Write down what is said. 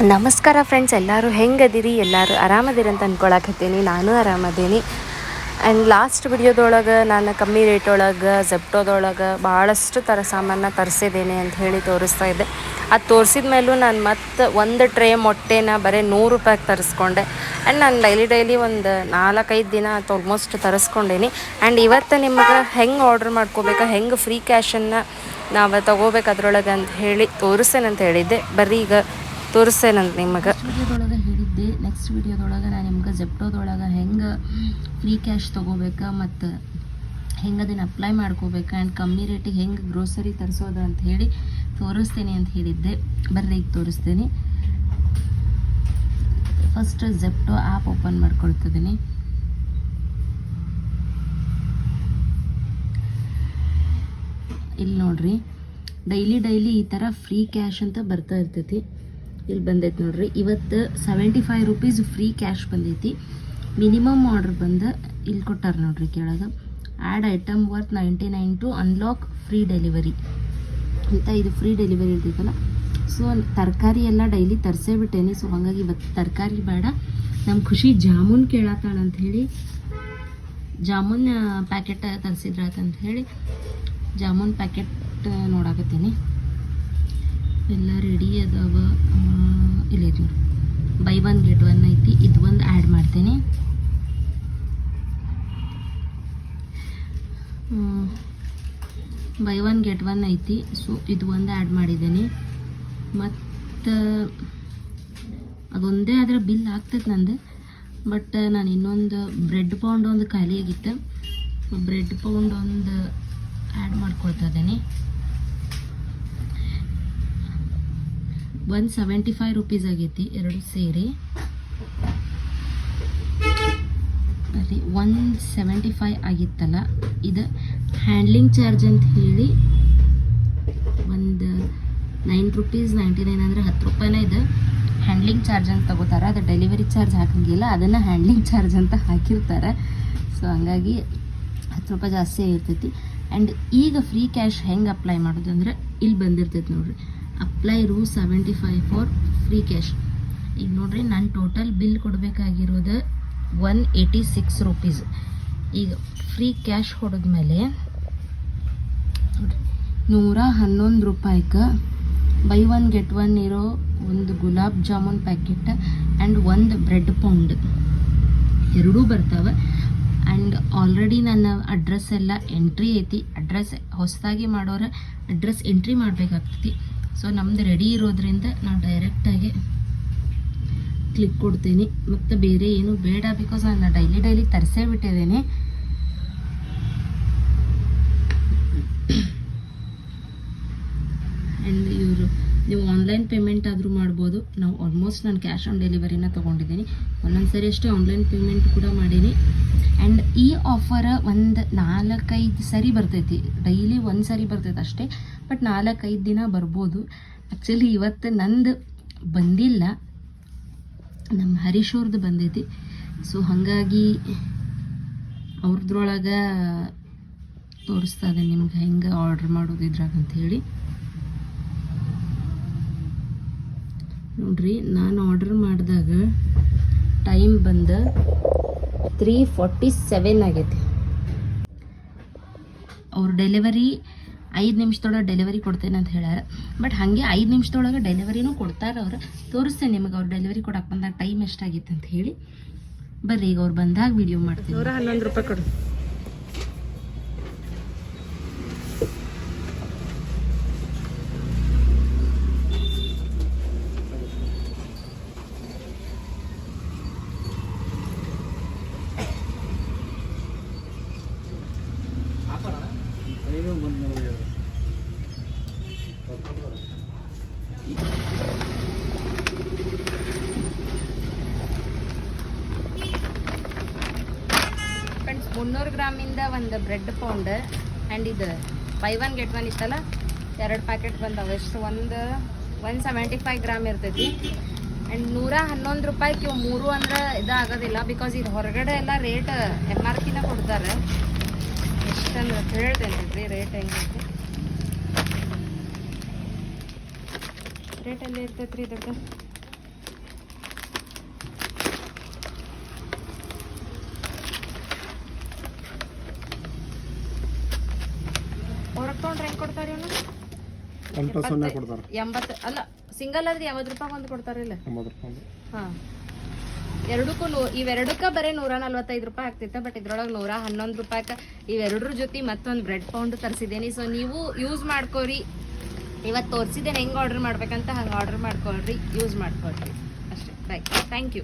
ನಮಸ್ಕಾರ ಫ್ರೆಂಡ್ಸ್, ಎಲ್ಲರೂ ಹೆಂಗದಿರಿ? ಎಲ್ಲರೂ ಆರಾಮದಿರಿ ಅಂತ ಅಂದ್ಕೊಳಕತ್ತೀನಿ. ನಾನು ಆರಾಮದೀನಿ. ಆ್ಯಂಡ್ ಲಾಸ್ಟ್ ವಿಡಿಯೋದೊಳಗೆ ನಾನು ಕಮ್ಮಿ ರೇಟೊಳಗೆ ಝೆಪ್ಟೋದೊಳಗೆ ಭಾಳಷ್ಟು ಥರ ಸಾಮಾನ ತರಿಸಿದ್ದೇನೆ ಅಂತ ಹೇಳಿ ತೋರಿಸ್ತಾ ಇದ್ದೆ. ಅದು ತೋರಿಸಿದ ಮೇಲೂ ನಾನು ಮತ್ತೆ ಒಂದು ಟ್ರೇ ಮೊಟ್ಟೆನ ಬರೀ 100 ರೂಪಾಯಿಗೆ ತರಿಸ್ಕೊಂಡೆ. ಆ್ಯಂಡ್ ನಾನು ಡೈಲಿ ಒಂದು 4-5 ದಿನ ಆಯ್ತು ಆಲ್ಮೋಸ್ಟ್ ತರಿಸ್ಕೊಂಡೇನಿ. ಆ್ಯಂಡ್ ಇವತ್ತು ನಿಮಗೆ ಹೆಂಗೆ ಆರ್ಡ್ರ್ ಮಾಡ್ಕೋಬೇಕು, ಹೆಂಗೆ ಫ್ರೀ ಕ್ಯಾಶನ್ನು ನಾವು ತೊಗೋಬೇಕು ಅದರೊಳಗೆ ಅಂತ ಹೇಳಿ ತೋರಿಸ್ತೇನೆ ಹೇಳಿದ್ದೆ. ಬರ್ರಿ ಈಗ ತೋರಿಸ್ತೇನಂತ ನಿಮಗೆ. ವಿಡಿಯೋದೊಳಗೆ ಹೇಳಿದ್ದೆ, ನೆಕ್ಸ್ಟ್ ವಿಡಿಯೋದೊಳಗೆ ನಾನು ನಿಮ್ಗೆ ಝೆಪ್ಟೋದೊಳಗೆ ಹೆಂಗೆ ಫ್ರೀ ಕ್ಯಾಶ್ ತೊಗೋಬೇಕು ಮತ್ತು ಹೆಂಗೆ ಅದನ್ನು ಅಪ್ಲೈ ಮಾಡ್ಕೋಬೇಕು ಆ್ಯಂಡ್ ಕಮ್ಮಿ ರೇಟಿಗೆ ಹೆಂಗೆ ಗ್ರೋಸರಿ ತರಿಸೋದು ಅಂತ ಹೇಳಿ ತೋರಿಸ್ತೇನೆ ಅಂತ ಹೇಳಿದ್ದೆ. ಬರ್ರಿ ಈಗ ತೋರಿಸ್ತೇನೆ. ಫಸ್ಟ್ ಝೆಪ್ಟೋ ಆ್ಯಪ್ ಓಪನ್ ಮಾಡ್ಕೊಳ್ತಿದ್ದೀನಿ. ಇಲ್ಲಿ ನೋಡ್ರಿ, ಡೈಲಿ ಈ ಥರ ಫ್ರೀ ಕ್ಯಾಶ್ ಅಂತ ಬರ್ತಾ ಇರ್ತೈತಿ. ಇಲ್ಲಿ ಬಂದೈತಿ ನೋಡ್ರಿ, ಇವತ್ತು 75 ರೂಪೀಸ್ ಫ್ರೀ ಕ್ಯಾಶ್ ಬಂದೈತಿ. ಮಿನಿಮಮ್ ಆರ್ಡ್ರ್ ಬಂದು ಇಲ್ಲಿ ಕೊಟ್ಟಾರ ನೋಡ್ರಿ ಕೆಳಗೆ, add item worth 99 to unlock free delivery ಅಂತ. ಇದು ಫ್ರೀ ಡೆಲಿವರಿ ಇರ್ತೈತಲ್ಲ. ಸೊ ತರಕಾರಿ ಎಲ್ಲ ಡೈಲಿ ತರಿಸೇ ಬಿಟ್ಟೇನಿ. ಸೊ ಹಾಗಾಗಿ ಇವತ್ತು ತರಕಾರಿ ಬೇಡ, ನಮ್ಮ ಖುಷಿ ಜಾಮೂನ್ ಕೇಳತ್ತಾಳಂತ ಹೇಳಿ ಜಾಮೂನ್ ಪ್ಯಾಕೆಟ್ ತರಿಸಿದ್ರಾತಂತ ಹೇಳಿ ಜಾಮೂನ್ ಪ್ಯಾಕೆಟ್ ನೋಡಾಕತ್ತೀನಿ. ಎಲ್ಲ ರೆಡಿ ಅದಾವ. ಇಲ್ಲ ಇದು ಬೈ 1 get 1 ಐತಿ. ಇದು ಒಂದು ಆ್ಯಡ್ ಮಾಡ್ತೇನೆ. ಬೈ 1 get 1 ಐತಿ. ಸೊ ಇದು ಒಂದು ಆ್ಯಡ್ ಮಾಡಿದ್ದೇನೆ. ಮತ್ತು ಅದೊಂದೇ ಆದರೆ ಬಿಲ್ ಆಗ್ತದೆ ನಂದು. ಬಟ್ ನಾನು ಇನ್ನೊಂದು ಬ್ರೆಡ್ ಪೌಂಡ್ ಒಂದು ಖಾಲಿ ಆಗಿತ್ತು. ಬ್ರೆಡ್ ಪೌಂಡ್ ಒಂದು ಆ್ಯಡ್ ಮಾಡ್ಕೊಳ್ತಾ ಇದ್ದೇನೆ. 175 ರೂಪೀಸ್ ಆಗೈತಿ ಎರಡು ಸೇರಿ. ಅದೇ 175 ಆಗಿತ್ತಲ್ಲ, ಇದು ಹ್ಯಾಂಡ್ಲಿಂಗ್ ಚಾರ್ಜ್ ಅಂತ ಹೇಳಿ ಒಂದು 9 ರೂಪೀಸ್ 99 ಅಂದರೆ 10 ರೂಪಾಯಿನ ಇದು ಹ್ಯಾಂಡ್ಲಿಂಗ್ ಚಾರ್ಜ್ ಅಂತ ತಗೋತಾರೆ. ಅದು ಡೆಲಿವರಿ ಚಾರ್ಜ್ ಹಾಕಂಗಿಲ್ಲ, ಅದನ್ನು ಹ್ಯಾಂಡ್ಲಿಂಗ್ ಚಾರ್ಜ್ ಅಂತ ಹಾಕಿರ್ತಾರೆ. ಸೊ ಹಂಗಾಗಿ 10 ರೂಪಾಯಿ ಜಾಸ್ತಿ ಆಗಿರ್ತೈತಿ. ಆ್ಯಂಡ್ ಈಗ ಫ್ರೀ ಕ್ಯಾಶ್ ಹೆಂಗೆ ಅಪ್ಲೈ ಮಾಡೋದು ಅಂದರೆ ಇಲ್ಲಿ ಬಂದಿರ್ತೈತಿ ನೋಡ್ರಿ, apply rule 75 for free cash. ಈಗ ನೋಡ್ರಿ, ನಾನು ಟೋಟಲ್ ಬಿಲ್ ಕೊಡಬೇಕಾಗಿರೋದು 186 ರೂಪೀಸ್. ಈಗ ಫ್ರೀ ಕ್ಯಾಶ್ ಹೊಡೆದ್ಮೇಲೆ ನೋಡ್ರಿ 111 ರೂಪಾಯಿಗೆ ಬೈ 1 get 1 ಇರೋ ಒಂದು ಗುಲಾಬ್ ಜಾಮೂನ್ ಪ್ಯಾಕೆಟ್ ಆ್ಯಂಡ್ ಒಂದು ಬ್ರೆಡ್ ಪೌಂಡ್ ಎರಡೂ ಬರ್ತಾವೆ. ಆ್ಯಂಡ್ ಆಲ್ರೆಡಿ ನನ್ನ ಅಡ್ರೆಸ್ ಎಲ್ಲ ಎಂಟ್ರಿ ಐತಿ. ಅಡ್ರೆಸ್ ಹೊಸದಾಗಿ ಮಾಡೋರು ಅಡ್ರೆಸ್ ಎಂಟ್ರಿ ಮಾಡಬೇಕಾಗ್ತೈತಿ. ಸೊ ನಮ್ದು ರೆಡಿ ಇರೋದ್ರಿಂದ ನಾವು ಡೈರೆಕ್ಟಾಗಿ ಕ್ಲಿಕ್ ಕೊಡ್ತೀನಿ. ಮತ್ತು ಬೇರೆ ಏನು ಬೇಡ, ಬಿಕಾಸ್ ನಾನು ಡೈಲಿ ತರಿಸೇ ಬಿಟ್ಟಿದ್ದೇನೆ. ಆ್ಯಂಡ್ ನೀವು ಆನ್ಲೈನ್ ಪೇಮೆಂಟ್ ಆದರೂ ಮಾಡ್ಬೋದು. ನಾವು ಆಲ್ಮೋಸ್ಟ್ ನಾನು ಕ್ಯಾಶ್ ಆನ್ ಡೆಲಿವರಿನ ತೊಗೊಂಡಿದ್ದೀನಿ. ಒಂದೊಂದು ಸರಿ ಅಷ್ಟೇ ಆನ್ಲೈನ್ ಪೇಮೆಂಟ್ ಕೂಡ ಮಾಡೀನಿ. ಆ್ಯಂಡ್ ಈ ಆಫರ್ ಒಂದು 4-5 ಸರಿ ಬರ್ತೈತಿ. ಡೈಲಿ ಒಂದು ಸರಿ ಬರ್ತೈತೆ ಅಷ್ಟೇ, ಬಟ್ 4-5 ದಿನ ಬರ್ಬೋದು. ಆ್ಯಕ್ಚುಲಿ ಇವತ್ತು ನಂದು ಬಂದಿಲ್ಲ, ನಮ್ಮ ಹರೀಶ್ ಅವ್ರದ್ದು ಬಂದೈತಿ. ಸೊ ಹಾಗಾಗಿ ಅವ್ರದ್ರೊಳಗೆ ತೋರಿಸ್ತಾ ಇದೆ ನಿಮ್ಗೆ ಹೆಂಗೆ ಆರ್ಡ್ರ್ ಮಾಡೋದು ಇದ್ರಾಗ ಅಂಥೇಳಿ. ನೋಡ್ರಿ, ನಾನು ಆರ್ಡ್ರ್ ಮಾಡಿದಾಗ ಟೈಮ್ ಬಂದು 3:47 ಆಗೈತಿ. ಅವ್ರು ಡೆಲಿವರಿ 5 ನಿಮಿಷದೊಳಗೆ ಡೆಲಿವರಿ ಕೊಡ್ತೇನೆ ಅಂತ ಹೇಳ್ಯಾರ. ಬಟ್ ಹಾಗೆ 5 ನಿಮಿಷದೊಳಗೆ ಡೆಲಿವರಿನೂ ಕೊಡ್ತಾರೆ ಅವ್ರು. ತೋರಿಸ್ತೇನೆ ನಿಮಗೆ ಅವ್ರು ಡೆಲಿವರಿ ಕೊಡಕ್ಕೆ ಬಂದಾಗ ಟೈಮ್ ಎಷ್ಟಾಗಿತ್ತು ಅಂತ ಹೇಳಿ. ಬರ್ರಿ ಈಗ ಅವ್ರು ಬಂದಾಗ ವಿಡಿಯೋ ಮಾಡ್ತೀನಿ. 111 ರೂಪಾಯಿ ಕೊಡು. ಫ್ರೆಂಡ್ಸ್, 300 ಗ್ರಾಮಿಂದ ಒಂದು ಬ್ರೆಡ್ ಪೌಂಡ್ ಆ್ಯಂಡ್ ಇದು ಬೈ 1 get 1 ಇತ್ತಲ್ಲ, 2 ಪ್ಯಾಕೆಟ್ ಬಂದವು. ಎಷ್ಟು? 175 ಗ್ರಾಮ್ ಇರ್ತೈತಿ. ಆ್ಯಂಡ್ 111 ರೂಪಾಯಿಗೆ ಇವು 3 ಅಂದ್ರೆ ಇದಾಗೋದಿಲ್ಲ, ಬಿಕಾಸ್ ಇದು ಹೊರಗಡೆ ಎಲ್ಲ ರೇಟ್ MRPನ ಕೊಡ್ತಾರೆ. ಎಷ್ಟಂದ್ರೆ ಹೇಳ್ತೇನೆ ರೀ ರೇಟ್ ಹೆಂಗೈತಿ. ರೇಟ್ ಎಲ್ಲ ಇರ್ತೈತೆ ರೀ ಇದಕ್ಕೆ? ಹೊರಗೆ ತೊಗೊಂಡ್ರೆ ಹೆಂಗೆ ಕೊಡ್ತಾರೆ ಇವನು? 80 ಅಲ್ಲ, ಸಿಂಗಲ್ ಆದ್ರೆ 80 ರೂಪಾಯಿ ಒಂದು ಕೊಡ್ತಾರಿಲ್ಲ. ಹಾಂ, ಎರಡಕ್ಕೂ ಇವೆರಡಕ್ಕೆ ಬರೀ 145 ರೂಪಾಯಿ ಆಗ್ತಿತ್ತು. ಬಟ್ ಇದ್ರೊಳಗೆ 111 ರೂಪಾಯಿಗೆ ಇವೆರಡರ ಜೊತೆ ಮತ್ತೊಂದು ಬ್ರೆಡ್ ಪೌಂಡ್ ತರಿಸಿದ್ದೀನಿ. ಸೊ ನೀವು ಯೂಸ್ ಮಾಡ್ಕೋರಿ. ಇವತ್ತು ತೋರಿಸಿದ್ದೇನೆ ಹೆಂಗೆ ಆರ್ಡರ್ ಮಾಡ್ಬೇಕಂತ, ಹಂಗೆ ಆರ್ಡರ್ ಮಾಡ್ಕೊಳ್ರಿ, ಯೂಸ್ ಮಾಡ್ಕೊಳ್ರಿ ಅಷ್ಟೇ. ಬಾಯ್, ಥ್ಯಾಂಕ್ ಯು.